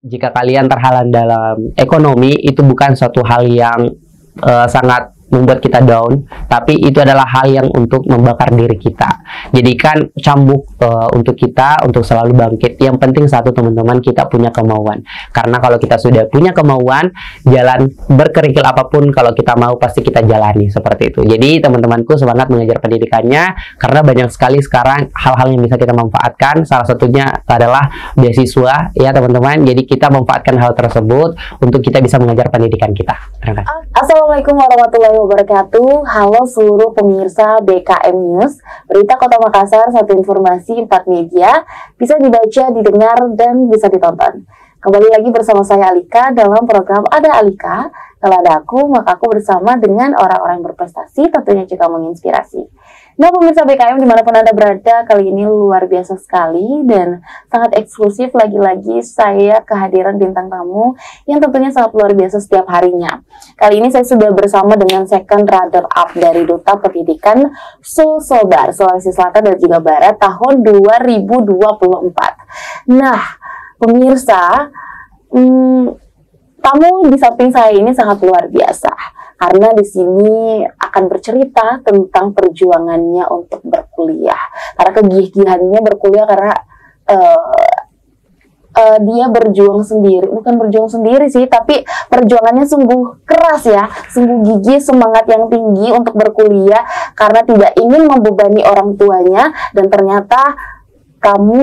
Jika kalian terhalang dalam ekonomi, itu bukan suatu hal yang sangat membuat kita down, tapi itu adalah hal yang untuk membakar diri kita. Jadikan cambuk untuk kita untuk selalu bangkit. Yang penting satu, teman-teman, kita punya kemauan. Karena kalau kita sudah punya kemauan, jalan berkerikil apapun kalau kita mau pasti kita jalani seperti itu. Jadi teman-temanku semangat mengejar pendidikannya, karena banyak sekali sekarang hal-hal yang bisa kita manfaatkan. Salah satunya adalah beasiswa, ya teman-teman. Jadi kita manfaatkan hal tersebut untuk kita bisa mengejar pendidikan kita. Terima kasih. Assalamualaikum warahmatullahi wabarakatuh. Halo seluruh pemirsa BKM News, Berita Kota Makassar, satu informasi, 4 media, bisa dibaca, didengar, dan bisa ditonton. Kembali lagi bersama saya Alika dalam program Ada Alika. Kalau ada aku, maka aku bersama dengan orang-orang berprestasi, tentunya juga menginspirasi. Nah, pemirsa BKM dimanapun Anda berada, kali ini luar biasa sekali dan sangat eksklusif. Lagi-lagi saya kehadiran bintang tamu yang tentunya sangat luar biasa setiap harinya. Kali ini saya sudah bersama dengan second runner up dari Duta Pendidikan Sulselbar, Sulawesi Selatan dan juga Barat tahun 2024. Nah, pemirsa, tamu di samping saya ini sangat luar biasa. Karena di sini akan bercerita tentang perjuangannya untuk berkuliah. Karena kegigihannya berkuliah karena dia berjuang sendiri. Bukan berjuang sendiri sih, tapi perjuangannya sungguh keras ya. Sungguh gigih, semangat yang tinggi untuk berkuliah. Karena tidak ingin membebani orang tuanya. Dan ternyata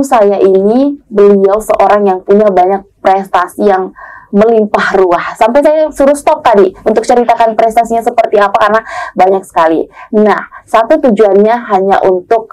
saya ini, beliau seorang yang punya banyak prestasi yang melimpah ruah. Sampai saya suruh stop tadi untuk ceritakan prestasinya seperti apa karena banyak sekali. Nah, satu tujuannya hanya untuk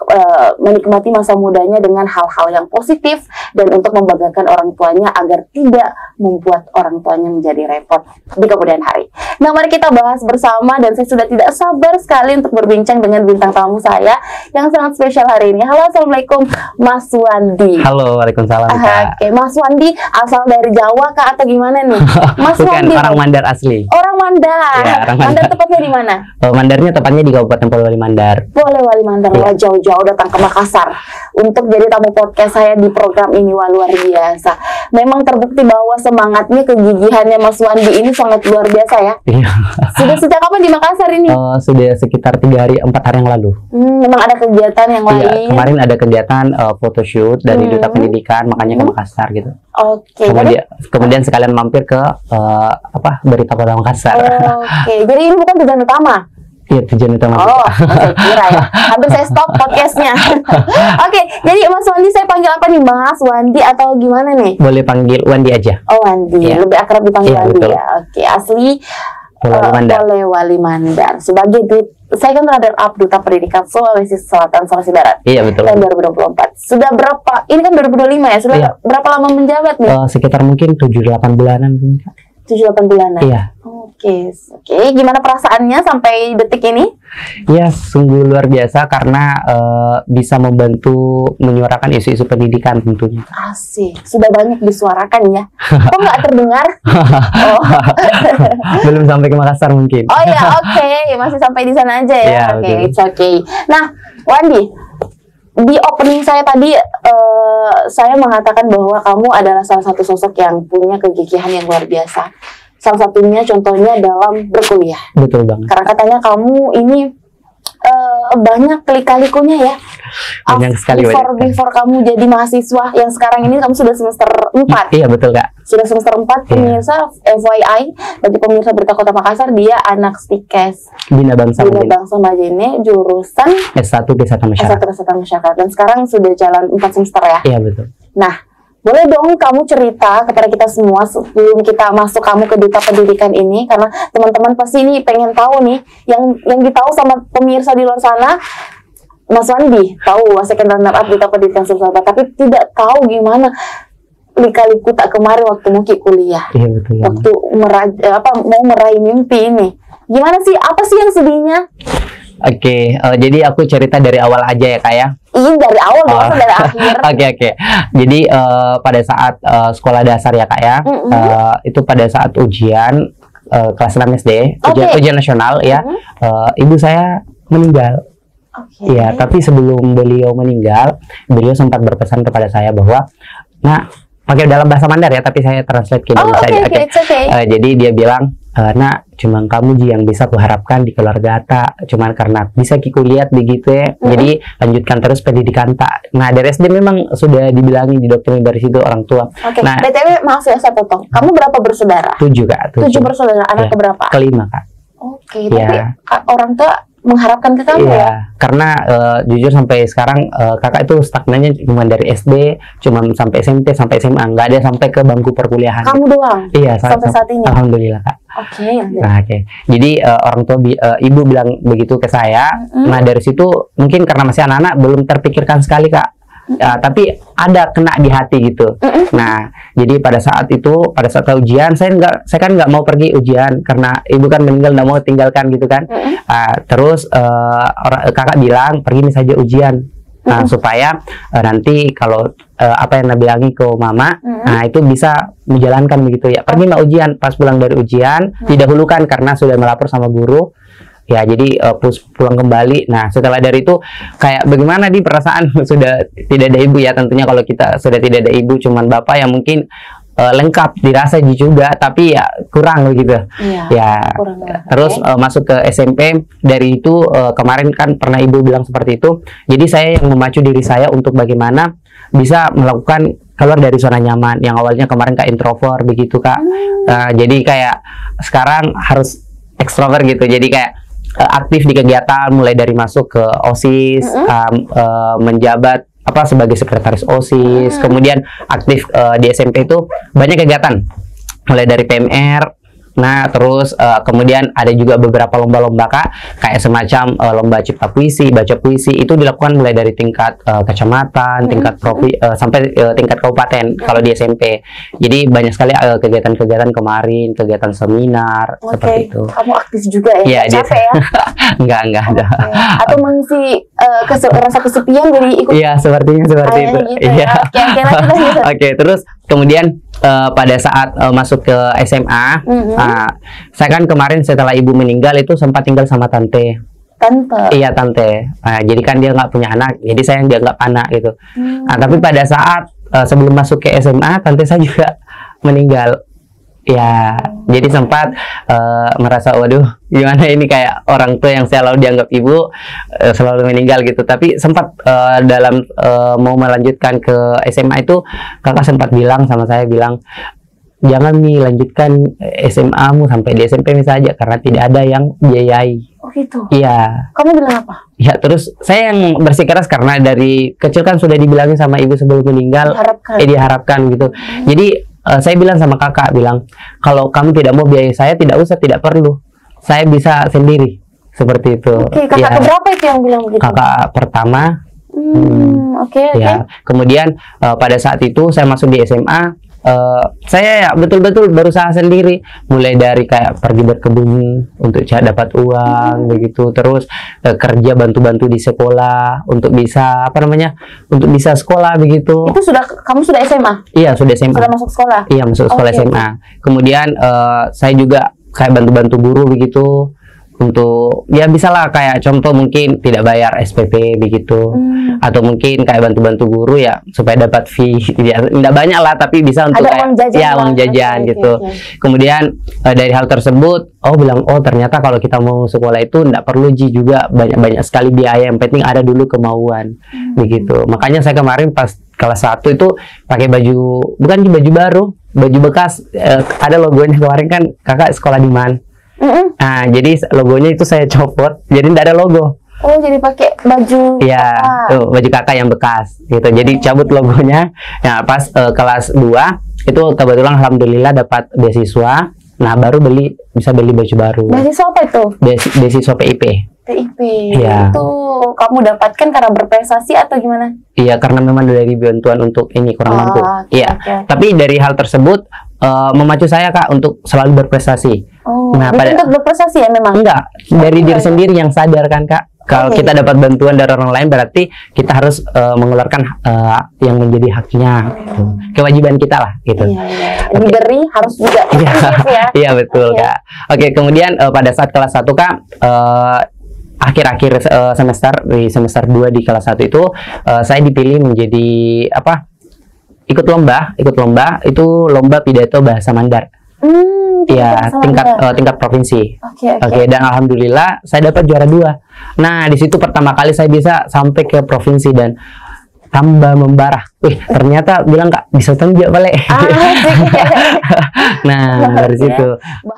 menikmati masa mudanya dengan hal-hal yang positif dan untuk membanggakan orang tuanya agar tidak membuat orang tuanya menjadi repot di kemudian hari. Nah, mari kita bahas bersama dan saya sudah tidak sabar sekali untuk berbincang dengan bintang tamu saya yang sangat spesial hari ini. Halo, Assalamualaikum Mas Wandi. Halo, Waalaikumsalam. Oke, Mas Wandi asal dari Jawa kah atau gimana nih? Mas Bukan, Wandi, orang Mandar asli. Orang Mandar. Ya, orang Mandar Mandar. tepatnya di mana? Mandarnya tepatnya di Kabupaten Polewali Mandar. Polewali Mandar. Ya. Wah, jauh-jauh datang ke Makassar untuk jadi tamu podcast saya di program ini. Wah, luar biasa. Memang terbukti bahwa semangatnya, kegigihannya Mas Wandi ini sangat luar biasa ya. Iya. Sudah sejak kapan di Makassar ini? Sudah sekitar 3 hari 4 hari yang lalu. Memang ada kegiatan yang Iya, lain. kemarin ada kegiatan photoshoot dari Duta Pendidikan, makanya ke Makassar gitu. Oke. Kemudian sekalian mampir ke Berita Kota Makassar. Oke. Jadi ini bukan tujuan utama. Iya, tujuan utama. Oh, saya kira ya. Hampir saya stop podcastnya. Oke, jadi Mas Wandi saya panggil apa nih? Mas Wandi atau gimana nih? Boleh panggil Wandi aja. Oh, Wandi. Ya. Lebih akrab dipanggil Iya, Wandi betul. ya. Oke, asli Polewali Mandar. Polewali Mandar. Sebagai saya kan runner up Duta Pendidikan Sulawesi Selatan, Sulawesi Barat. Iya, betul. Tahun 2024. Sudah berapa? Ini kan 2025 ya. Sudah Iya. berapa lama menjabat nih? Sekitar mungkin 7-8 bulanan. 7-8 bulanan. Iya. Oke. Gimana perasaannya sampai detik ini? Ya, sungguh luar biasa karena bisa membantu menyuarakan isu-isu pendidikan tentunya. Asik, sudah banyak disuarakan ya. Kok nggak terdengar? Oh. Belum sampai ke Makassar mungkin. Oh ya, oke. Masih sampai di sana aja ya. Iya, Oke, betul. it's okay. Nah, Wandi, di opening saya tadi saya mengatakan bahwa kamu adalah salah satu sosok yang punya kegigihan yang luar biasa. Salah satunya contohnya dalam berkuliah. Betul banget. Karena katanya kamu ini banyak klik-kalikunya ya. Banyak sekali, Before kamu jadi mahasiswa yang sekarang ini kamu sudah semester 4. Iya, betul, Kak. Sudah semester 4, pemirsa. FYI bagi pemirsa Berita Kota Makassar, dia anak Stikes Bina Bangsa Bina Majene. Bangsa Majene, jurusan S1 Kesehatan S1 Masyarakat. Kesehatan Masyarakat, dan sekarang sudah jalan 4 semester ya. Iya, betul. Nah, boleh dong kamu cerita kepada kita semua sebelum kita masuk kamu ke Duta Pendidikan ini, karena teman-teman pasti ini pengen tahu nih, yang ditahu sama pemirsa di luar sana. Mas Wandi tahu second runner up Duta Pendidikan Sulselbar, tapi tidak tahu gimana lika-liku tak kemarin waktu Muki kuliah. Iya, betul banget. Waktu mau meraih mimpi ini. Gimana sih? Apa sih yang sedihnya? Oke, jadi aku cerita dari awal aja ya, Kak ya. Ini dari awal, masa dari akhir. Oke. Jadi pada saat sekolah dasar ya, Kak ya, itu pada saat ujian kelas 6 SD, ujian nasional ya, ibu saya meninggal. Ya, tapi sebelum beliau meninggal, beliau sempat berpesan kepada saya bahwa, "Nak, pakai dalam bahasa Mandar ya, tapi saya translate ke Oh, Indonesia oke, aja. oke, it's okay. Jadi dia bilang, nak, cuman kamu Ji yang bisa kuharapkan di keluarga tak, cuman karena bisa Kiku lihat begitu ya. Jadi lanjutkan terus pendidikan tak. Nah dari SD memang sudah dibilangin di doktrin dari situ orang tua. Oke, Nah, BTW maaf ya saya potong. Kamu berapa bersaudara? 7 Kak, 7 bersaudara, anak Ya. keberapa? Kelima Kak. Oke, Ya. tapi orang tua mengharapkan ke kamu ya? Iya, karena jujur sampai sekarang kakak itu stagnannya cuma dari SD, cuma sampai SMP, sampai SMA, nggak ada sampai ke bangku perkuliahan. Kamu doang? Iya, sampai saat ini? Alhamdulillah Kak. Oke, lanjut. Nah, oke. Jadi orang tua ibu bilang begitu ke saya. Nah dari situ mungkin karena masih anak-anak belum terpikirkan sekali Kak. Tapi ada kena di hati gitu. Nah, jadi pada saat ujian saya kan nggak mau pergi ujian karena ibu kan meninggal, nggak mau tinggalkan gitu kan. Terus kakak bilang pergi nih saja ujian. Nah, supaya nanti kalau apa yang bilangin ke mama, nah itu bisa menjalankan begitu ya. Pergi mbak ujian, pas pulang dari ujian didahulukan karena sudah melapor sama guru. Ya, jadi pulang kembali. Nah, setelah dari itu kayak bagaimana di perasaan sudah tidak ada ibu ya. Tentunya kalau kita sudah tidak ada ibu, cuman bapak yang mungkin lengkap dirasa juga, tapi ya kurang begitu. Iya, Ya. kurang. Terus masuk ke SMP. Dari itu kemarin kan pernah ibu bilang seperti itu. Jadi saya yang memacu diri saya untuk bagaimana bisa melakukan keluar dari zona nyaman. Yang awalnya kemarin Kak introvert begitu Kak. Jadi kayak sekarang harus ekstrovert gitu. Jadi kayak aktif di kegiatan, mulai dari masuk ke OSIS, menjabat sebagai sekretaris OSIS, kemudian aktif di SMP itu banyak kegiatan, mulai dari PMR. Nah, terus kemudian ada juga beberapa lomba-lomba Kak, kayak semacam lomba cipta puisi, baca puisi, itu dilakukan mulai dari tingkat kecamatan, tingkat sampai tingkat kabupaten kalau di SMP. Jadi banyak sekali kegiatan-kegiatan kemarin, kegiatan seminar seperti itu. Kamu aktif juga ya? Iya, Capek ya? enggak ada. Atau mengisi rasa kesepian jadi ikut? Iya, sepertinya seperti itu. Gitu ya. Oke, terus kemudian pada saat masuk ke SMA, saya kan kemarin setelah ibu meninggal itu sempat tinggal sama tante. Tante? Iya, tante. Jadi kan dia nggak punya anak, jadi saya yang dianggap anak gitu. Nah, tapi pada saat sebelum masuk ke SMA, tante saya juga meninggal. Ya, jadi sempat merasa, waduh, gimana ini, kayak orang tua yang selalu dianggap ibu selalu meninggal gitu. Tapi sempat dalam mau melanjutkan ke SMA itu, kakak sempat bilang sama saya, bilang, jangan nih lanjutkan SMA-mu sampai di SMP saja karena tidak ada yang biayai. Oh gitu? Iya. Kamu bilang apa? Ya, terus saya yang bersikeras karena dari kecil kan sudah dibilangin sama ibu sebelum meninggal, diharapkan gitu. Jadi saya bilang sama kakak, bilang, kalau kamu tidak mau biayai saya, tidak usah, tidak perlu. Saya bisa sendiri. Seperti itu. Oke, kakak berapa itu yang bilang begitu? Kakak pertama. Oke. Ya, kemudian pada saat itu saya masuk di SMA, saya ya betul-betul berusaha sendiri, mulai dari kayak pergi berkebun untuk dapat uang begitu, terus kerja bantu-bantu di sekolah untuk bisa untuk bisa sekolah begitu. Itu kamu sudah SMA? Iya, sudah SMA. Sudah masuk sekolah? Iya, masuk sekolah SMA. Kemudian saya juga kayak bantu-bantu guru begitu, untuk ya bisalah kayak contoh mungkin tidak bayar SPP begitu, atau mungkin kayak bantu-bantu guru ya supaya dapat fee, ya tidak banyak lah tapi bisa untuk ada kayak uang jajan gitu. Kemudian dari hal tersebut bilang, ternyata kalau kita mau sekolah itu tidak perlu juga banyak sekali biaya, yang penting ada dulu kemauan begitu. Makanya saya kemarin pas kelas 1 itu pakai bukan baju baru, baju bekas, ada logonya. Kemarin kan kakak sekolah di MAN. Nah, jadi logonya itu saya copot, jadi tidak ada logo. Oh, jadi pakai baju tuh, baju kakak yang bekas gitu. Jadi cabut logonya. Nah, pas kelas 2 itu kebetulan alhamdulillah dapat beasiswa. Nah, baru bisa beli baju baru. Beasiswa apa itu? Beasiswa PIP. PIP. Iya. Itu kamu dapatkan karena berprestasi atau gimana? Iya, karena memang dari bantuan untuk ini kurang mampu. Iya. Tapi dari hal tersebut memacu saya Kak untuk selalu berprestasi. Nah, untuk berprestasi ya memang? Enggak, dari diri sendiri yang sadar kan Kak. Kalau kita dapat bantuan dari orang lain, berarti kita harus mengeluarkan yang menjadi haknya, gitu. Kewajiban kita lah gitu. Iya. Diberi harus juga ya. Iya, betul Kak. Oke, kemudian pada saat kelas 1 Kak, akhir-akhir semester, di semester 2 di kelas 1 itu saya dipilih menjadi ikut lomba itu lomba pidato bahasa Mandar. Ya, tingkat provinsi. Oke, dan alhamdulillah saya dapat juara 2. Nah, di situ pertama kali saya bisa sampai ke provinsi dan tambah membara. Ternyata bilang Kak bisa tanjak balik. Nah, dari situ.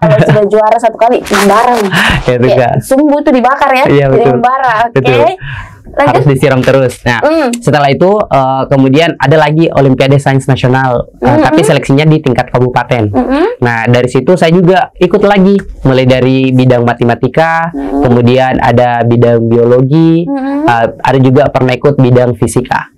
Kalau sudah juara 1 kali, membara nih. Sumbu itu dibakar ya. Iya, jadi betul. membara. Oke. Harus disiram terus. Nah, setelah itu kemudian ada lagi Olimpiade Sains Nasional, tapi seleksinya di tingkat kabupaten. Nah, dari situ saya juga ikut lagi, mulai dari bidang matematika, kemudian ada bidang biologi, ada juga pernah ikut bidang fisika.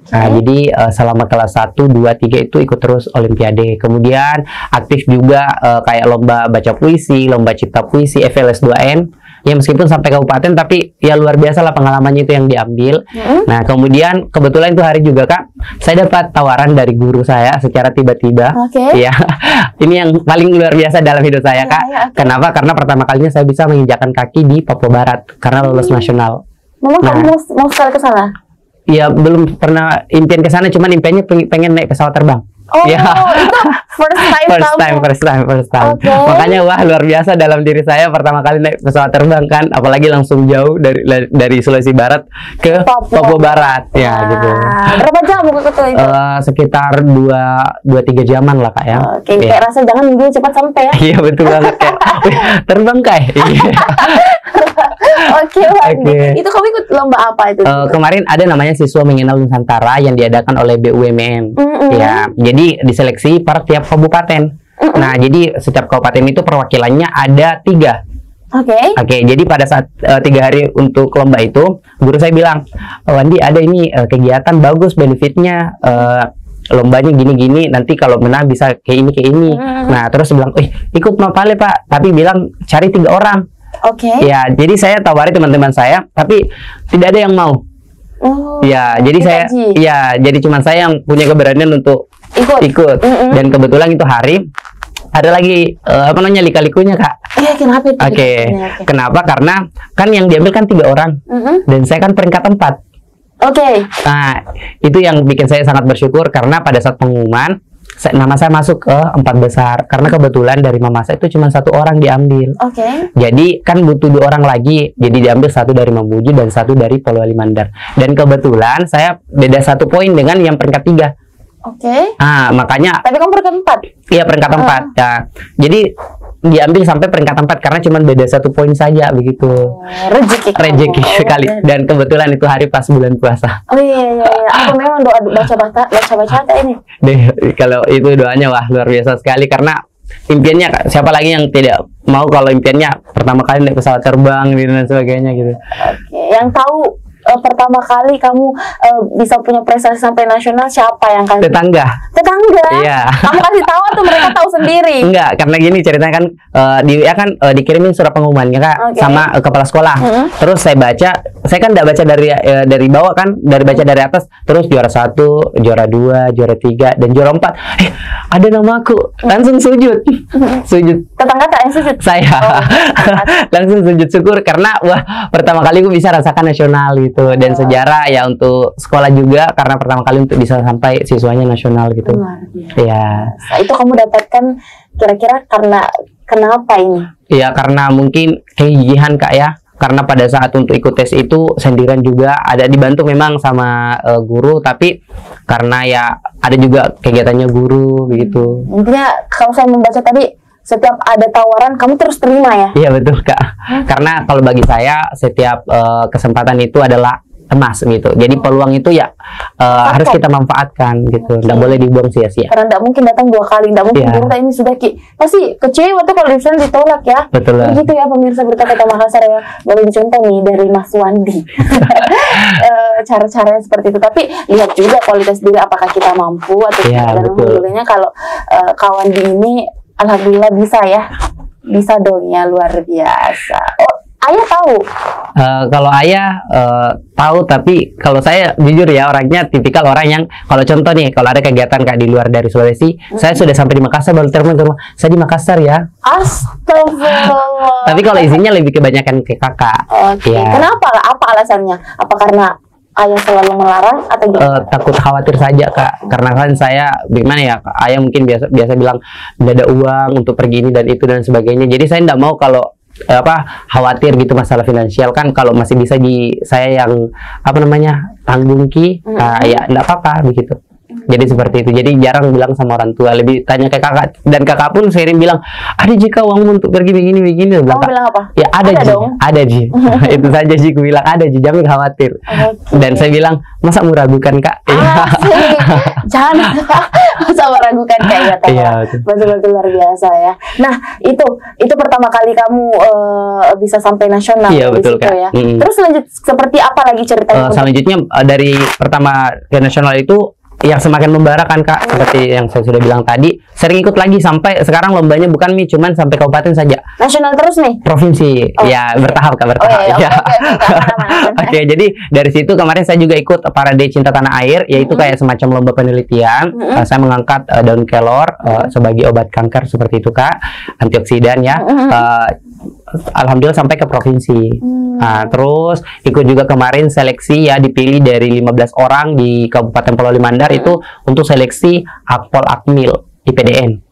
Nah, jadi selama kelas 1, 2, 3 itu ikut terus Olimpiade. Kemudian aktif juga kayak lomba baca puisi, lomba cipta puisi, FLS 2N. Ya meskipun sampai kabupaten, tapi ya luar biasa lah pengalamannya itu yang diambil. Nah, kemudian kebetulan itu hari juga Kak, saya dapat tawaran dari guru saya secara tiba-tiba. Ya, ini yang paling luar biasa dalam hidup saya Kak. Kenapa? Karena pertama kalinya saya bisa menginjakkan kaki di Papua Barat karena lolos nasional. Memang kamu mau sekali ke sana? Ya belum pernah impian ke sana, cuman impiannya pengen naik pesawat terbang. Ya. Itu first time. Makanya wah luar biasa dalam diri saya pertama kali naik pesawat terbang kan, apalagi langsung jauh dari Sulawesi Barat ke Papua Barat. Ya gitu. Berapa jam ke itu? Sekitar 2-3 jaman lah Kak ya. Kayak rasa jangan minggu cepat sampai ya. Iya betul banget kayak terbang Kak. Oke. Itu kamu ikut lomba apa itu? Kemarin ada namanya Siswa Mengenal Nusantara yang diadakan oleh BUMN. Ya, jadi diseleksi per tiap kabupaten. Nah, jadi setiap kabupaten itu perwakilannya ada 3. Oke, jadi pada saat 3 hari untuk lomba itu, guru saya bilang, Wandi ada ini kegiatan bagus benefitnya. Lombanya gini-gini, nanti kalau menang bisa kayak ini. Nah, terus bilang, ikut Mapale Pak, tapi bilang cari 3 orang. Ya, jadi saya tawari teman-teman saya, tapi tidak ada yang mau. Ya, jadi jadi cuma saya yang punya keberanian untuk ikut. Dan kebetulan itu hari ada lagi lika-likunya Kak. Kenapa itu? Kenapa? Karena kan yang diambil kan 3 orang, dan saya kan peringkat 4. Nah, itu yang bikin saya sangat bersyukur karena pada saat pengumuman nama saya masuk ke 4 besar karena kebetulan dari mama saya itu cuma 1 orang diambil. Jadi kan butuh 2 orang lagi, jadi diambil 1 dari Mamuju dan 1 dari Polewali Mandar. Dan kebetulan saya beda 1 poin dengan yang peringkat 3. Makanya. Tapi kamu peringkat 4? Iya, peringkat 4. Nah, jadi diambil sampai peringkat 4 karena cuma beda 1 poin saja begitu. Rezeki sekali. Dan kebetulan itu hari pas bulan puasa. Aku memang doa baca ini. Kalau itu doanya wah luar biasa sekali karena impiannya siapa lagi yang tidak mau kalau impiannya pertama kali naik pesawat terbang dan sebagainya gitu. Yang tahu pertama kali kamu bisa punya prestasi sampai nasional siapa yang kasih? Tetangga. Iya. Kamu kasih tahu atau mereka tahu sendiri? Enggak, karena gini ceritanya kan dikirimin surat pengumumannya Kak sama kepala sekolah. Terus saya baca, saya kan enggak baca dari bawah kan, baca dari atas. Terus juara 1, juara 2, juara 3 dan juara 4. Ada nama aku. Langsung sujud. Tetangga tak yang sujud? Saya. Langsung sujud syukur karena wah pertama kali aku bisa rasakan nasional gitu. Dan sejarah ya untuk sekolah juga karena pertama kali untuk bisa sampai siswanya nasional gitu. Ya. Itu kamu dapatkan kira-kira karena kenapa ini? Ya karena mungkin kegigihan Kak ya. Karena pada saat untuk ikut tes itu sendirian juga, ada dibantu memang sama guru, tapi karena ya ada juga kegiatannya guru begitu. Intinya kalau saya membaca tadi setiap ada tawaran kamu terus terima ya? Iya betul Kak. Karena kalau bagi saya setiap kesempatan itu adalah emas gitu. Jadi peluang itu ya harus kita manfaatkan gitu. Tidak boleh dibuang sia-sia. Karena tidak mungkin datang 2 kali, tidak mungkin ini sudah pasti kecewa tuh kalau misalnya ditolak ya. Betul. Begitu ya pemirsa Berita Kota Makassar ya. Boleh dicontoh nih dari Mas Wandi. Cara-caranya seperti itu. Tapi lihat juga kualitas diri apakah kita mampu atau tidak. Dan alhamdulillahnya kalau kawan di ini alhamdulillah bisa ya. Bisa dong ya, luar biasa. Ayah tahu? Kalau ayah tahu, tapi kalau saya jujur ya orangnya tipikal orang yang kalau contoh nih, kalau ada kegiatan Kak di luar dari Sulawesi, saya sudah sampai di Makassar baru telepon ke rumah, saya di Makassar ya. Astagfirullah. Tapi kalau izinnya lebih kebanyakan ke kakak. Ya. Kenapa? Apa alasannya? Apa karena ayah selalu melarang atau gimana? Takut khawatir saja Kak, karena kan saya gimana ya, ayah mungkin biasa bilang tidak ada uang untuk pergi ini dan itu dan sebagainya. Jadi saya tidak mau kalau khawatir gitu masalah finansial kan, kalau masih bisa saya yang tanggung ya enggak apa-apa begitu. Jadi seperti itu. Jadi jarang bilang sama orang tua, lebih tanya ke kakak, dan kakak pun sering bilang, ada jika uangmu untuk pergi begini. Kamu bilang apa? Ya ada dong. Ada Ji. Itu saja sih aku bilang, ada Ji, jangan khawatir. Okay. Dan saya bilang, masa meragukan Kak? Jangan masa meragukan kayak gitu. Iya, betul-betul luar biasa ya. Nah itu pertama kali kamu bisa sampai nasional. Iya betul Kak. Ya. Terus lanjut seperti apa lagi ceritanya? Selanjutnya dari pertama ke nasional itu yang semakin membara kan Kak, seperti yang saya sudah bilang tadi, sering ikut lagi sampai sekarang lombanya bukan cuman sampai kabupaten saja. Nasional terus nih? Provinsi. Ya bertahap Kak, bertahap. Oke, jadi dari situ kemarin saya juga ikut Parade Cinta Tanah Air, yaitu kayak semacam lomba penelitian. Saya mengangkat daun kelor sebagai obat kanker seperti itu Kak, antioksidan ya. Alhamdulillah sampai ke provinsi. Nah, terus ikut juga kemarin seleksi ya, dipilih dari 15 orang di Kabupaten Polewali Mandar itu untuk seleksi Akpol Akmil IPDN.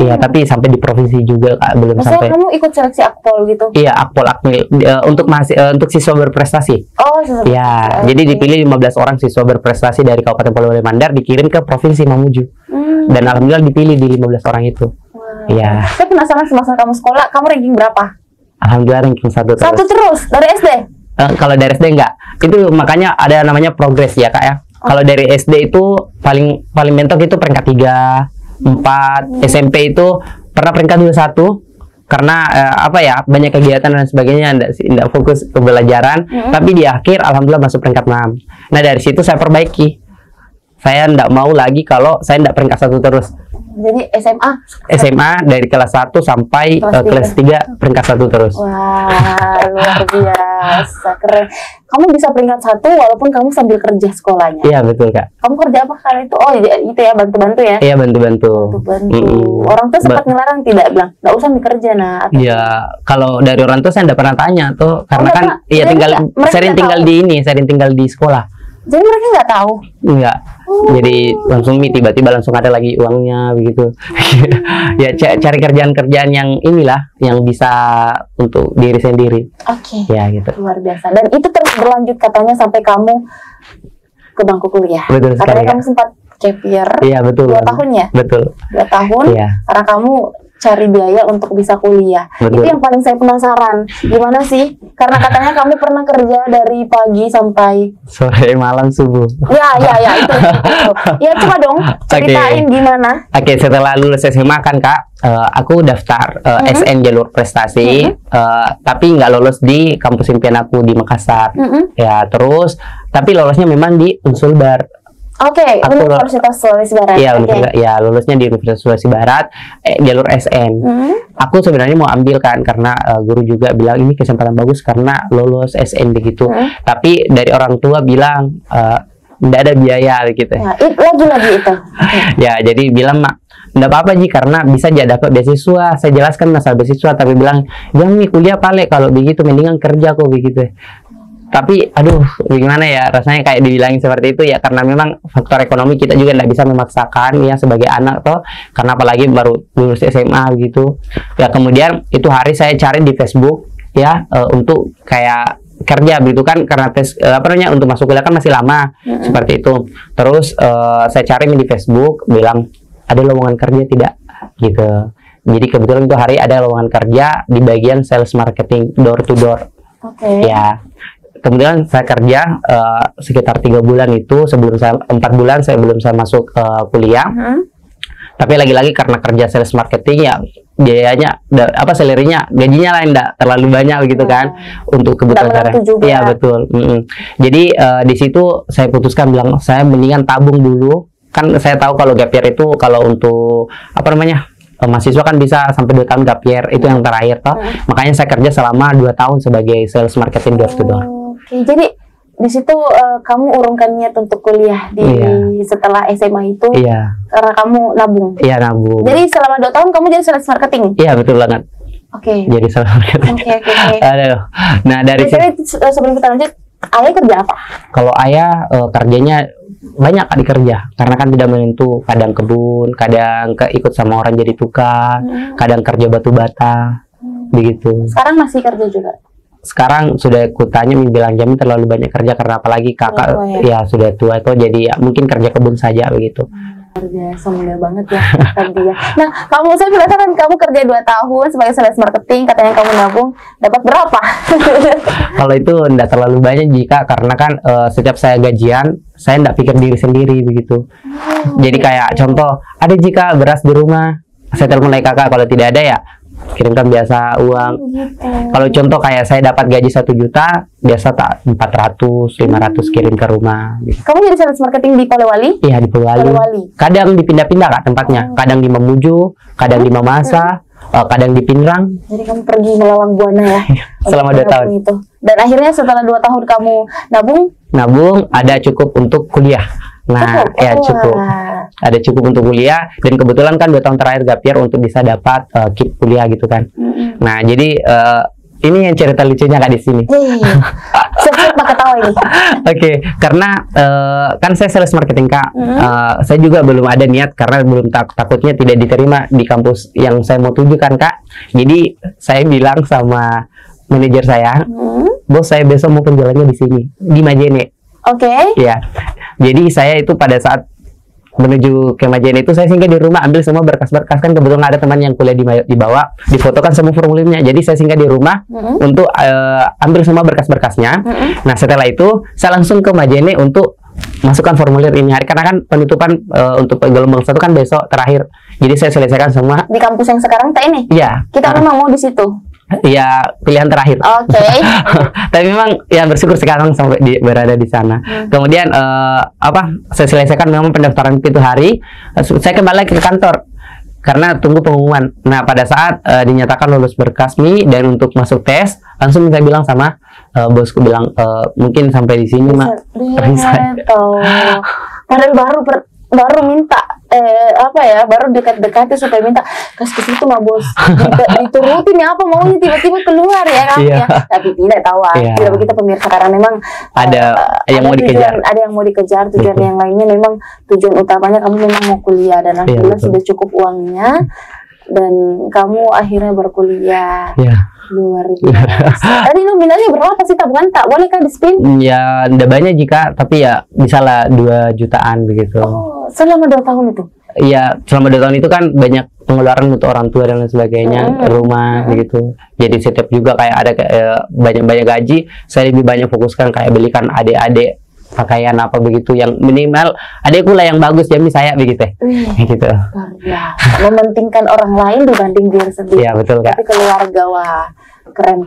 Iya, tapi sampai di provinsi juga Kak, belum maksudnya sampai. Kamu ikut seleksi Akpol gitu? Iya, Akpol Akmil untuk siswa berprestasi. Oh, siswa. Ya, jadi dipilih 15 orang siswa berprestasi dari Kabupaten Polewali Mandar, dikirim ke provinsi Mamuju. Dan alhamdulillah dipilih di 15 orang itu. Iya. Saya penasaran, semasa kamu sekolah, kamu ranking berapa? Alhamdulillah ranking 1 terus. 1 terus dari SD? Kalau dari SD enggak. Itu makanya ada namanya progres ya Kak ya. Kalau dari SD itu paling mentok itu peringkat 3, 4. SMP itu pernah peringkat 21 karena banyak kegiatan dan sebagainya, enggak fokus ke pembelajaran. Tapi di akhir alhamdulillah masuk peringkat 6. Nah, dari situ saya perbaiki. Saya enggak mau lagi kalau saya enggak peringkat 1 terus. Jadi SMA dari kelas 1 sampai kelas 3 peringkat 1 terus. Wah, luar biasa, keren. Kamu bisa peringkat 1 walaupun kamu sambil kerja sekolahnya. Iya betul Kak. Kamu kerja apa kali itu? Oh itu ya, bantu-bantu ya? Iya, bantu-bantu. Orang tuh sempat ngelarang tidak, bilang nggak usah bekerja Iya, kalau dari orang tuh saya nggak pernah tanya tuh, karena kan iya sering tinggal di sekolah. Jadi mereka nggak tahu? Enggak. Jadi langsung tiba-tiba langsung ada lagi uangnya begitu. Ya cari kerjaan-kerjaan yang inilah yang bisa untuk diri sendiri. Oke. Ya gitu. Luar biasa. Dan itu terus berlanjut katanya sampai kamu ke bangku kuliah. Betul sekali. Karena kamu sempat gap year. Iya betul. 2 tahun ya? Betul. 2 tahun. Iya. Karena kamu cari biaya untuk bisa kuliah. Betul. Itu yang paling saya penasaran. Gimana sih? Karena katanya kamu pernah kerja dari pagi sampai sore, malam, subuh. Ya itu. Ya coba dong ceritain gimana. Oke, setelah lulus SMA kan Kak, aku daftar SN jalur prestasi, tapi nggak lolos di kampus impian aku di Makassar. Ya terus, tapi lolosnya memang di Unsulbar. Oke, Universitas Sulawesi Barat. Iya, ya lulusnya di Universitas Sulawesi Barat, jalur SN. Aku sebenarnya mau ambil kan karena guru juga bilang ini kesempatan bagus karena lolos SN begitu. Tapi dari orang tua bilang tidak ada biaya gitu. Ya, lagi itu. Ya, jadi bilang enggak apa-apa Ji, karena bisa aja dapat beasiswa. Saya jelaskan masalah beasiswa, tapi bilang jangan nih kuliah Pale, kalau begitu mendingan kerja kok begitu. Tapi aduh gimana ya, rasanya kayak dibilangin seperti itu ya, karena memang faktor ekonomi kita juga tidak bisa memaksakan ya sebagai anak toh, karena apalagi baru lulus SMA gitu ya. Kemudian itu hari saya cari di Facebook ya, untuk kayak kerja begitu kan, karena tes untuk masuk kuliah kan masih lama seperti itu. Terus saya cari di Facebook, bilang ada lowongan kerja tidak gitu. Jadi kebetulan itu hari ada lowongan kerja di bagian sales marketing door to door. Ya, kemudian saya kerja sekitar 3 bulan itu, sebelum 4 bulan belum saya masuk kuliah. Tapi lagi-lagi karena kerja sales marketing ya biayanya salary-nya, gajinya lah enggak terlalu banyak begitu kan untuk kebutuhan saya. Iya betul. Jadi di situ saya putuskan bilang saya mendingan tabung dulu. Kan saya tahu kalau gap year itu kalau untuk mahasiswa kan bisa sampai 2 tahun gap year, itu yang terakhir toh. Makanya saya kerja selama 2 tahun sebagai sales marketing door to door. Oke, jadi di situ kamu urungkan niat untuk kuliah setelah SMA itu. Iya. Karena kamu nabung. Iya, nabung. Jadi selama 2 tahun kamu jadi sales marketing. Iya, betul banget. Oke. Jadi sales marketing. Oke. Aduh. Nah, dari sebelum kita lanjut, Ayah kerja apa? Kalau ayah kerjanya banyak kali kerja, karena kan tidak menentu. Kadang kebun, kadang ikut sama orang jadi tukang, kadang kerja batu bata, begitu. Sekarang masih kerja juga? Sekarang sudah kutanya bilang Jamin terlalu banyak kerja, karena apalagi kakak ya sudah tua itu, jadi ya mungkin kerja kebun saja begitu. Luar biasa, mulia banget ya tadi ya. Nah, saya penasaran, kamu kerja 2 tahun sebagai sales marketing, katanya kamu nabung, dapat berapa? Kalau itu tidak terlalu banyak jika, karena kan setiap saya gajian, saya tidak pikir diri sendiri begitu. Jadi kayak contoh, ada jika beras di rumah, saya telepon lagi kakak, kalau tidak ada ya kirimkan biasa uang. Kalau contoh kayak saya dapat gaji 1 juta, biasa tak 400, 500 kirim ke rumah. Gitu. Kamu jadi sales marketing di Polewali? Iya, di Polewali. Kadang dipindah-pindah Kak tempatnya. Kadang di Mamuju, kadang di Mamasa, kadang di Pinrang. Jadi kamu pergi melawang buana ya? Selama 2 tahun. Itu. Dan akhirnya setelah 2 tahun kamu nabung, ada cukup untuk kuliah. Nah, ya cukup. Ada cukup untuk kuliah, dan kebetulan kan 2 tahun terakhir gap year untuk bisa dapat keep kuliah gitu kan. Nah, jadi ini yang cerita lucunya Kak di sini. Siap-siap pakai tawa ini. Oke, karena kan saya sales marketing Kak. Saya juga belum ada niat, karena belum takutnya tidak diterima di kampus yang saya mau tujukan Kak. Jadi saya bilang sama manajer saya, bos saya besok mau penjualannya di sini, di Majene. Oke. Ya, jadi saya itu pada saat menuju ke Majene itu, saya singgah di rumah, ambil semua berkas-berkas, kan kebetulan ada teman yang kuliah di bawah, difotokan semua formulirnya. Jadi saya singgah di rumah untuk ambil semua berkas-berkasnya. Nah, setelah itu saya langsung ke Majene untuk masukkan formulir ini hari, karena kan penutupan untuk gelombang 1 kan besok terakhir. Jadi saya selesaikan semua di kampus yang sekarang ini. Iya. Kita memang mau di situ. Ya, pilihan terakhir. Oke. Tapi memang ya bersyukur sekarang sampai berada di sana. Kemudian saya selesaikan memang pendaftaran itu hari. Saya kembali lagi ke kantor karena tunggu pengumuman. Nah, pada saat dinyatakan lulus berkasmi dan untuk masuk tes, langsung saya bilang sama bosku, bilang mungkin sampai di sini Mak. Padahal baru minta baru dekat-dekatnya supaya minta ke situ mah bos, diturutin ya apa maunya, tiba-tiba keluar ya kan. Ya, tapi tidak tahu tidak begitu pemirsa, karena memang ada yang mau dikejar, ada yang mau dikejar, tujuan yang lainnya memang tujuan utamanya kamu memang mau kuliah, dan alhamdulillah sudah cukup uangnya dan kamu akhirnya berkuliah. Luar biasa. Tadi nominalnya berapa sih tabungan? Tak boleh kan di spin? Ya, tidak banyak jika, tapi ya bisalah 2 jutaan begitu. Oh, selama 2 tahun itu? Iya, selama 2 tahun itu kan banyak pengeluaran untuk orang tua dan lain sebagainya, rumah begitu. Jadi setiap juga kayak ada banyak gaji, saya lebih banyak fokuskan kayak belikan adik-adik pakaian apa begitu, yang minimal adekku lah yang bagus, jadi saya begitu. Gitu. Mementingkan orang lain dibanding diri sendiri. Iya, betul Kak. Tapi keluarga, wah, keren.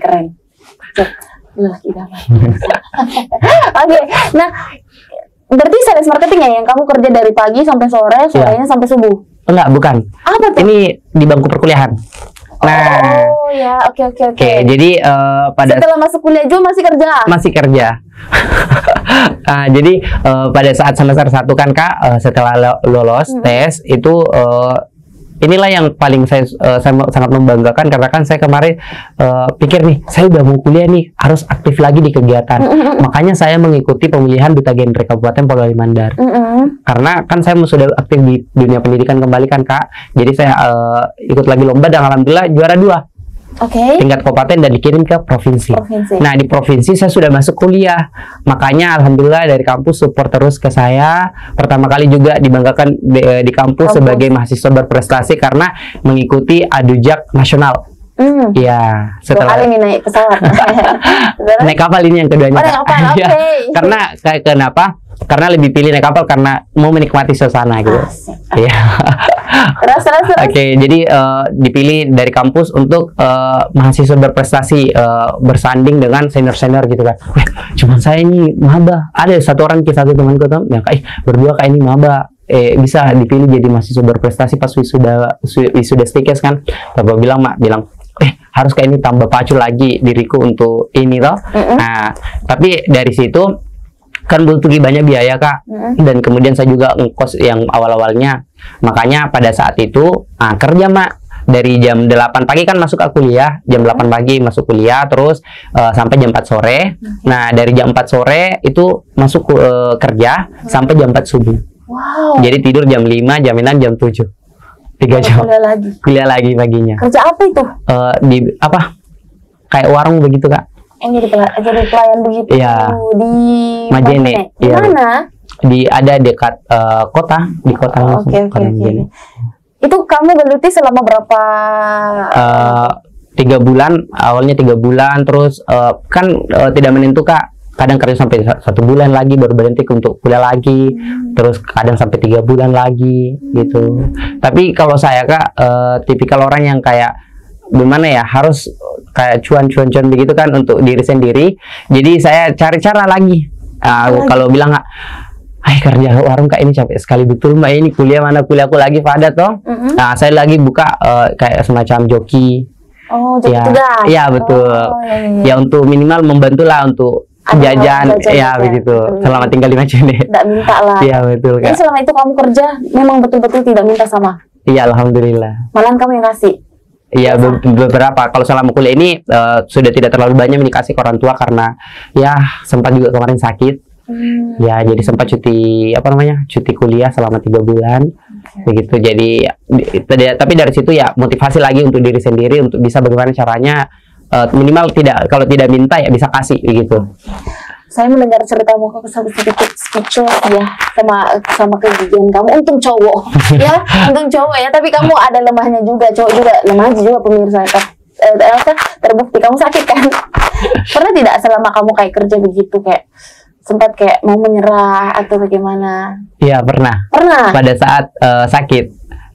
Oke, nah berarti sales marketing ya yang kamu kerja dari pagi sampai sore, sorenya sampai subuh? Enggak, bukan. Apa tuh? Ini di bangku perkuliahan. Nah, oke. Jadi setelah masuk kuliah juga masih kerja? Jadi pada saat semester 1 kan Kak, setelah lolos tes itu inilah yang paling saya sangat membanggakan, karena kan saya kemarin pikir nih, saya udah mau kuliah nih, harus aktif lagi di kegiatan. Makanya saya mengikuti pemilihan Duta Genre Kabupaten Polewali Mandar. Karena kan saya sudah aktif di dunia pendidikan kembali kan Kak. Jadi saya ikut lagi lomba dan alhamdulillah juara 2. Tingkat kabupaten, dan dikirim ke provinsi. Nah, di provinsi saya sudah masuk kuliah. Makanya alhamdulillah dari kampus support terus ke saya. Pertama kali juga dibanggakan di kampus sebagai mahasiswa berprestasi karena mengikuti Adujak nasional. Iya, setelah 2 kali nih naik pesawat. naik kapal ini yang keduanya. Naik kapal, Karena kenapa? Karena lebih pilih naik kapal karena mau menikmati suasana gitu. Iya. Terus. Oke, jadi dipilih dari kampus untuk mahasiswa berprestasi, bersanding dengan senior gitu kan. Cuman saya ini maba. Ada satu temanku tuh, yang berdua kayak ini maba. Bisa dipilih jadi mahasiswa berprestasi pas wisuda stikes kan. Bapak bilang harus kayak ini, tambah pacu lagi diriku untuk ini toh. Nah, tapi dari situ kan butuh banyak biaya Kak, dan kemudian saya juga ngekos yang awal-awalnya. Makanya pada saat itu kerja Mak, dari jam 8 pagi kan masuk ke kuliah, jam 8 pagi masuk kuliah, terus sampai jam 4 sore. Nah, dari jam 4 sore itu masuk kerja sampai jam 4 subuh. Wow. Jadi tidur jam 5, jam 6, jam 7. 3 jam. Kuliah lagi paginya. Kerja apa itu? Di apa? Kayak warung begitu, Kak. Jadi pelayan begitu. Iya. Di Majene. Di mana? Ada dekat kota, di kota langsung. Oke. Itu kamu geluti selama berapa? 3 bulan, awalnya 3 bulan, terus kan tidak menentu, Kak. Kadang kerja sampai 1 bulan lagi baru berhenti untuk kuliah lagi, terus kadang sampai 3 bulan lagi gitu. Tapi kalau saya, Kak, tipikal orang yang kayak gimana ya, harus kayak cuan begitu kan untuk diri sendiri. Jadi saya cari cara lagi. Kalau bilang kerja warung Kak ini capek sekali betul Mbak, ini kuliah aku lagi padat toh. Nah, saya lagi buka kayak semacam joki. Oh, joki ya, tugas. Ya betul. Ya untuk minimal membantu lah untuk jajan ya begitu. Selama tinggal di Majene. Tidak minta lah. Iya betul Kak. Jadi selama itu kamu kerja memang betul-betul tidak minta sama. Iya alhamdulillah. Malahan kamu yang kasih. Iya beberapa. Kalau selama kuliah ini sudah tidak terlalu banyak dikasih ke orang tua karena ya sempat juga kemarin sakit. Ya jadi sempat cuti cuti kuliah selama 3 bulan begitu. Jadi tapi dari situ ya motivasi lagi untuk diri sendiri untuk bisa bagaimana caranya minimal kalau tidak minta ya bisa kasih begitu. Saya mendengar ceritamu kok sedikit speechless ya sama kegigihan kamu. Untung cowok ya, untung cowok ya. Tapi kamu ada lemahnya juga, cowok juga lemah juga pemirsa. Terbukti kamu sakit kan? Pernah tidak selama kamu kayak kerja begitu kayak sempat kayak mau menyerah atau bagaimana? Iya pernah. Pada saat sakit,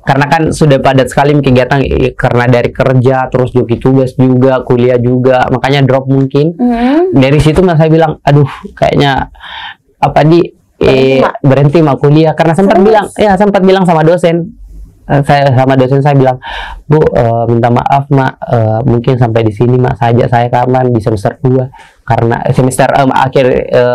karena kan sudah padat sekali kegiatan karena dari kerja terus joki tugas juga, kuliah juga, makanya drop mungkin. Dari situ saya bilang, aduh kayaknya berhenti mah kuliah karena sempat bilang sama dosen. Saya bilang, Bu, minta maaf Mak, mungkin sampai di sini Mak saja saya kapan di semester 2 karena semester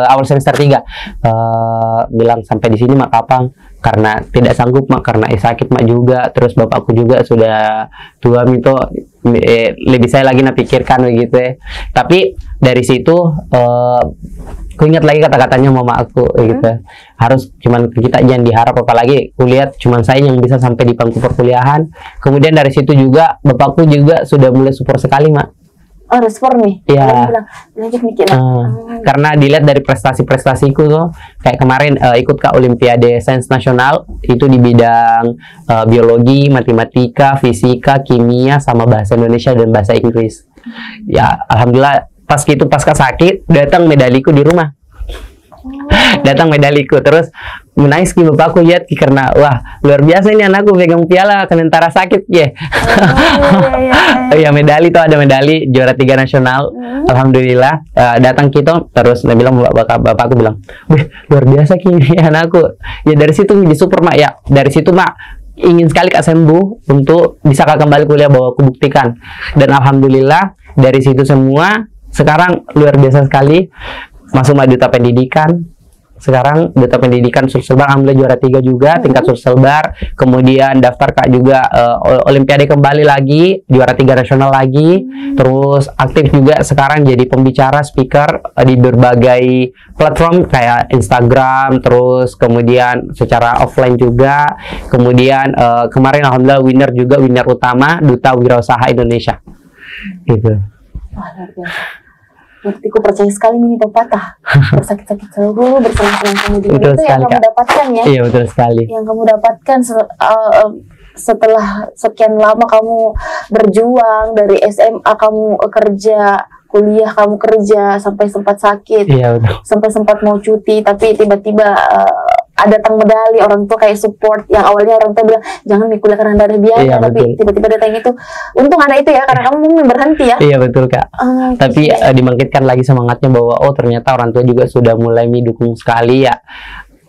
awal semester 3 bilang sampai di sini Mak kapan karena tidak sanggup Mak karena sakit Mak juga, terus bapakku juga sudah tua itu lebih saya lagi pikirkan begitu ya. Tapi dari situ aku ingat lagi kata-katanya mama aku gitu. Harus cuman kita jangan diharap apalagi kuliah cuman saya yang bisa sampai di bangku perkuliahan. Kemudian dari situ juga bapakku juga sudah mulai support sekali Mak. Oh, respon nih. Iya. Karena dilihat dari prestasi-prestasiku tuh, kayak kemarin ikut ke Olimpiade Sains Nasional itu di bidang biologi, matematika, fisika, kimia, sama bahasa Indonesia dan bahasa Inggris. Ya, alhamdulillah pasca sakit datang medaliku di rumah. Datang medaliku terus menangis bapakku lihat karena wah luar biasa ini anakku pegang piala kenentara sakit ya. Ya medali tuh ada medali juara 3 nasional. Alhamdulillah datang kita terus dia bilang bapakku bilang, "Wih, luar biasa kini anakku." Ya dari situ disupport Mak ya. Dari situ Mak ingin sekali Kak sembuh untuk bisa Kak kembali kuliah bahwa aku buktikan. Dan alhamdulillah dari situ semua sekarang luar biasa sekali. Masuk duta pendidikan. Sekarang duta pendidikan Sulselbar alhamdulillah juara 3 juga tingkat Sulselbar. Kemudian daftar Kak juga Olimpiade kembali lagi juara 3 nasional lagi. Terus aktif juga sekarang jadi pembicara speaker di berbagai platform kayak Instagram. Terus kemudian secara offline juga. Kemudian kemarin alhamdulillah winner utama Duta Wirausaha Indonesia. Gitu. Wah, luar biasa. Berarti aku percaya sekali ini pepatah bersakit-sakit selalu bersenang-senang kemudian. Betul itu sekali, yang kamu Kak. dapatkan ya. Iya betul sekali. Yang kamu dapatkan setelah sekian lama kamu berjuang dari SMA kamu kerja, kuliah kamu kerja sampai sempat sakit. Iya betul. Sampai sempat mau cuti tapi tiba-tiba datang medali, orang tua kayak support. Yang awalnya orang tua bilang jangan kuliah karena ada biaya, iya, tapi betul. tiba-tiba datang itu. Untung ada itu ya, karena kamu berhenti ya. Iya betul Kak. Tapi dibangkitkan lagi semangatnya bahwa oh ternyata orang tua juga sudah mulai mendukung sekali ya.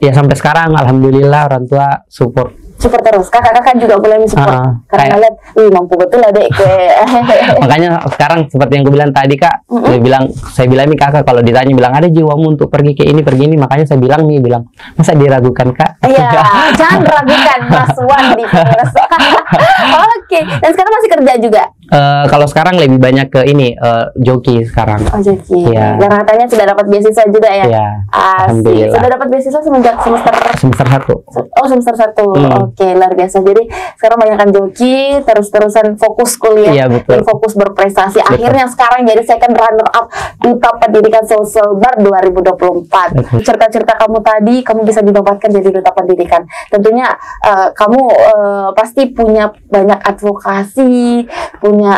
Ya sampai sekarang alhamdulillah orang tua support terus. Kakak-kakak juga mulai mensupport karena ngeliat, mampu betul lah dek. Makanya sekarang seperti yang aku bilang tadi Kak, saya bilang nih Kakak kalau ditanya bilang ada jiwamu untuk pergi ke ini pergi ini, makanya saya bilang masa diragukan Kak? Iya, jangan ragukan Mas Wan di pemirsa. Oke. Oke. Dan sekarang masih kerja juga? Kalau sekarang lebih banyak ke ini joki sekarang. Oh, joki. Iya. Dan katanya sudah dapat beasiswa juga ya? Iya. Asik. Alhamdulillah. Sudah dapat beasiswa semenjak semester 1. Oh, semester 1. Oke, luar biasa. Jadi sekarang banyakkan joki, terus-terusan fokus kuliah, Iya, betul. dan fokus berprestasi. Betul. Akhirnya sekarang jadi second runner up Duta Pendidikan Sulselbar 2024. Betul. Cerita-cerita kamu tadi, kamu bisa dinobatkan jadi Duta Pendidikan. Tentunya kamu pasti punya banyak advokasi, punya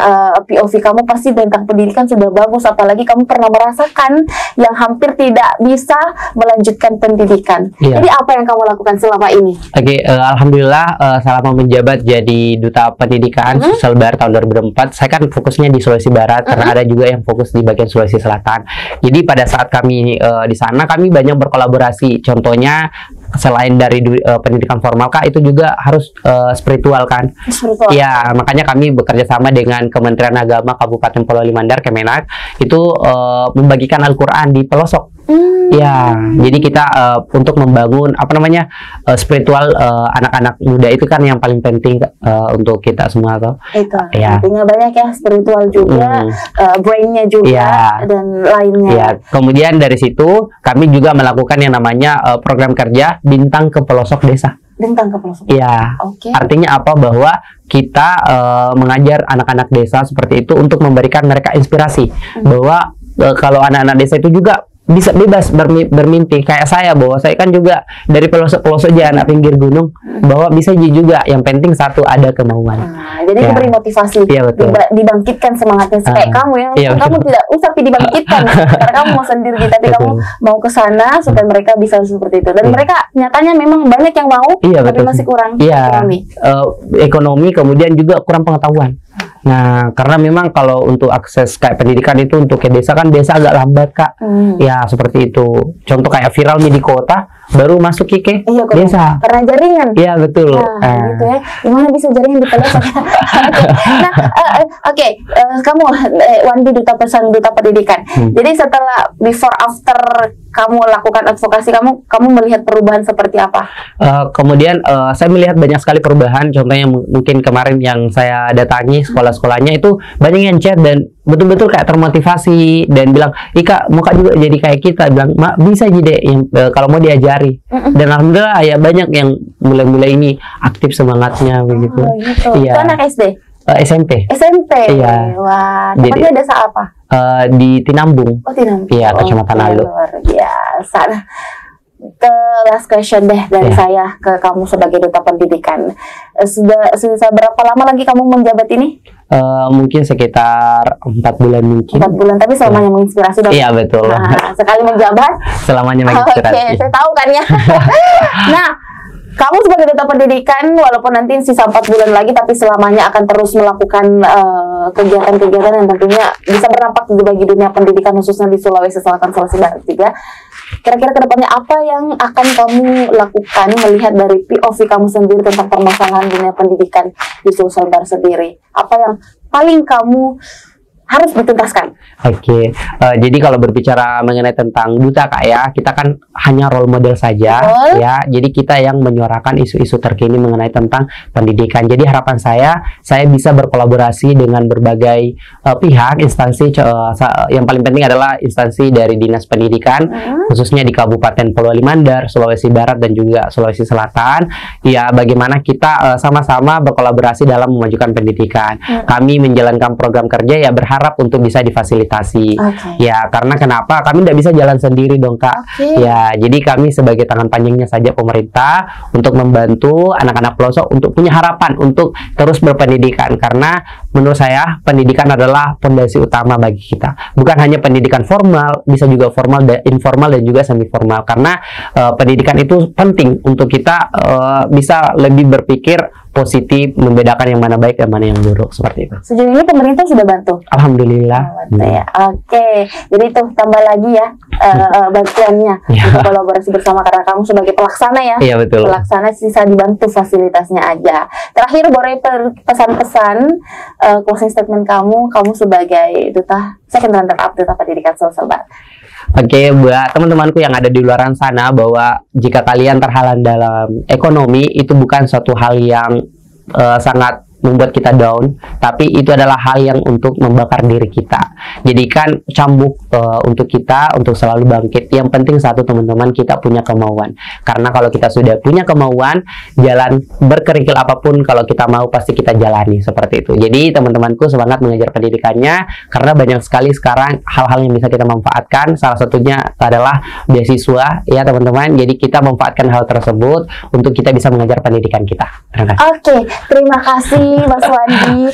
POV kamu pasti tentang pendidikan sudah bagus. Apalagi kamu pernah merasakan yang hampir tidak bisa melanjutkan pendidikan. Iya. Jadi apa yang kamu lakukan selama ini? Oke, alhamdulillah selama menjabat jadi Duta Pendidikan Sulselbar tahun 2004, saya kan fokusnya di Sulawesi Barat karena ada juga yang fokus di bagian Sulawesi Selatan. Jadi pada saat kami di sana kami banyak berkolaborasi. Contohnya selain dari pendidikan formal Kak, itu juga harus spiritual kan. Spiritual. Ya, makanya kami bekerja sama dengan Kementerian Agama Kabupaten Polewali Mandar Kemenak itu membagikan Al-Qur'an di pelosok. Ya, jadi kita untuk membangun apa namanya spiritual anak-anak muda itu kan yang paling penting untuk kita semua toh. Itu Ya. artinya banyak ya, spiritual juga, brainnya juga, Ya. dan lainnya. Ya, kemudian dari situ kami juga melakukan yang namanya program kerja Bintang ke Pelosok Desa. Bintang ke pelosok. Ya, Oke. artinya apa? Bahwa kita mengajar anak-anak desa seperti itu untuk memberikan mereka inspirasi bahwa kalau anak-anak desa itu juga bisa bebas bermimpi kayak saya, bahwa saya kan juga dari pelosok-pelosok anak pinggir gunung, bahwa bisa juga, yang penting satu ada kemauan. Nah, jadi Ya. diberi motivasi, Iya, betul. dibangkitkan semangatnya kayak kamu ya. Iya, Kamu betul. tidak usah dibangkitkan karena kamu mau sendiri, tapi kamu mau ke sana supaya mereka bisa seperti itu. Dan mereka nyatanya memang banyak yang mau, Iya, tapi betul. masih kurang Iya, ekonomi. ekonomi, kemudian juga kurang pengetahuan. Nah, karena memang kalau untuk akses kayak pendidikan itu untuk ke desa kan biasa agak lambat Kak. Ya seperti itu. Contoh kayak viral nih di kota, baru masuk ke Iya, kok. desa. Karena jaringan. Iya betul. Nah, gitu ya. Gimana bisa jaringan di pelosok? Oke. Nah, oke. Kamu Wandi Duta Pendidikan. Jadi setelah before after kamu lakukan advokasi, kamu melihat perubahan seperti apa? Kemudian saya melihat banyak sekali perubahan. Contohnya mungkin kemarin yang saya datangi sekolah-sekolahnya itu banyak yang chat dan betul-betul kayak termotivasi dan bilang, Ika mau Kak juga jadi kayak kita, bilang Mak bisa jadi yang kalau mau diajari. Dan alhamdulillah ya banyak yang mulai ini aktif semangatnya begitu. Oh, gitu. Iya. Itu anak SD? SMP. SMP? Iya. Wah, Jadi- tempatnya desa apa? Di Tinambung. Oh, Tinambung. Iya, Kecamatan Lalu. Luar biasa. Nah, ke last question deh dari Iya. saya ke kamu sebagai Duta Pendidikan. Sudah berapa lama lagi kamu menjabat ini? Mungkin sekitar 4 bulan mungkin. 4 bulan, tapi selamanya menginspirasi dong. Iya betul. Nah, sekali menjabat, Selamanya oke, menginspirasi. saya tahu kan ya. Nah, kamu sebagai Duta Pendidikan, walaupun nanti sisa 4 bulan lagi, tapi selamanya akan terus melakukan kegiatan-kegiatan yang tentunya bisa berdampak bagi dunia pendidikan, khususnya di Sulawesi Selatan, Sulawesi Barat juga. Kira-kira kedepannya apa yang akan kamu lakukan melihat dari POV kamu sendiri tentang permasalahan dunia pendidikan di Sulselbar sendiri? Apa yang paling kamu harus dituntaskan? Oke, jadi kalau berbicara mengenai tentang duta Kak ya, kita kan hanya role model saja. Betul. Ya. Jadi kita yang menyuarakan isu-isu terkini mengenai tentang pendidikan. Jadi harapan saya bisa berkolaborasi dengan berbagai pihak, instansi. Yang paling penting adalah instansi dari Dinas Pendidikan, khususnya di Kabupaten Polewali Mandar, Sulawesi Barat dan juga Sulawesi Selatan. Ya, bagaimana kita sama-sama berkolaborasi dalam memajukan pendidikan. Kami menjalankan program kerja ya berharap untuk bisa difasilitasi. Oke. Ya, karena kenapa? Kami tidak bisa jalan sendiri dong, Kak. Oke. Ya, jadi kami sebagai tangan panjangnya saja pemerintah untuk membantu anak-anak pelosok untuk punya harapan untuk terus berpendidikan. Karena menurut saya pendidikan adalah fondasi utama bagi kita. Bukan hanya pendidikan formal, bisa juga formal, informal dan juga semi formal. Karena pendidikan itu penting untuk kita bisa lebih berpikir positif, membedakan yang mana baik dan mana yang buruk, seperti itu. Sejauh ini pemerintah sudah bantu? Alhamdulillah. Ya. Oke, jadi itu tambah lagi ya bantuannya Ya. untuk kolaborasi bersama, karena kamu sebagai pelaksana ya. Iya betul. Pelaksana sisa dibantu fasilitasnya aja. Terakhir boleh pesan-pesan closing statement kamu sebagai duta second runner up Duta Pendidikan Sulselbar. Oke, buat teman-temanku yang ada di luar sana, bahwa jika kalian terhalang dalam ekonomi itu bukan suatu hal yang sangat membuat kita down, tapi itu adalah hal yang untuk membakar diri kita. Jadikan cambuk untuk kita untuk selalu bangkit. Yang penting satu teman-teman, kita punya kemauan. Karena kalau kita sudah punya kemauan, jalan berkerikil apapun kalau kita mau pasti kita jalani seperti itu. Jadi teman-temanku semangat mengejar pendidikannya, karena banyak sekali sekarang hal-hal yang bisa kita manfaatkan. Salah satunya adalah beasiswa ya teman-teman. Jadi kita manfaatkan hal tersebut untuk kita bisa mengejar pendidikan kita. Oke, terima kasih Mas Wandi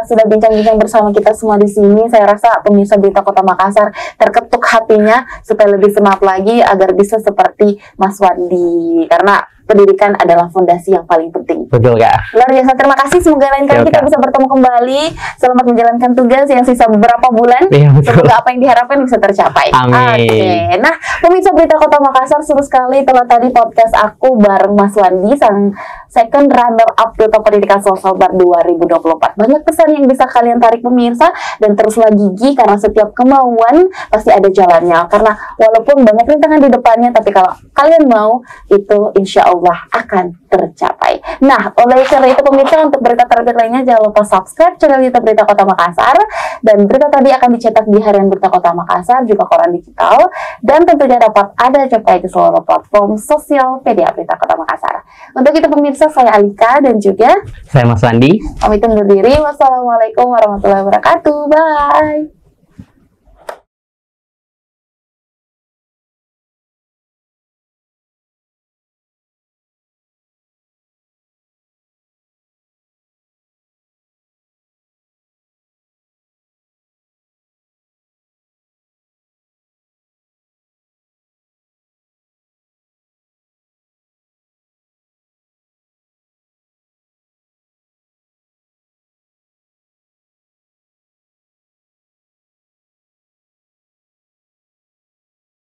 sudah bincang-bincang bersama kita semua di sini. Saya rasa pemirsa Berita Kota Makassar terketuk hatinya supaya lebih semangat lagi agar bisa seperti Mas Wandi, karena pendidikan adalah fondasi yang paling penting. Betul, Kak. Luar biasa, terima kasih. Semoga lain kali kita bisa bertemu kembali. Selamat menjalankan tugas yang sisa beberapa bulan. Semoga apa yang diharapkan bisa tercapai. Amin. Oke. Nah, pemirsa Berita Kota Makassar, seru sekali telah tadi podcast aku bareng Mas Wandi, sang second runner up Duta Pendidikan Solselbar 2024. Banyak pesan yang bisa kalian tarik pemirsa, dan teruslah gigih karena setiap kemauan pasti ada jalannya. Karena walaupun banyak rintangan di depannya, tapi kalau kalian mau, itu insya Allah akan tercapai. Nah, oleh karena itu pemirsa, untuk berita terbit lainnya jangan lupa subscribe channel YouTube Berita Kota Makassar, dan berita tadi akan dicetak di Harian Berita Kota Makassar, juga koran digital, dan tentunya dapat Anda jumpai di seluruh platform sosial media Berita Kota Makassar. Untuk itu pemirsa, saya Alika dan juga saya Mas Wandi. Pamit undur diri. Wassalamualaikum warahmatullahi wabarakatuh. Bye.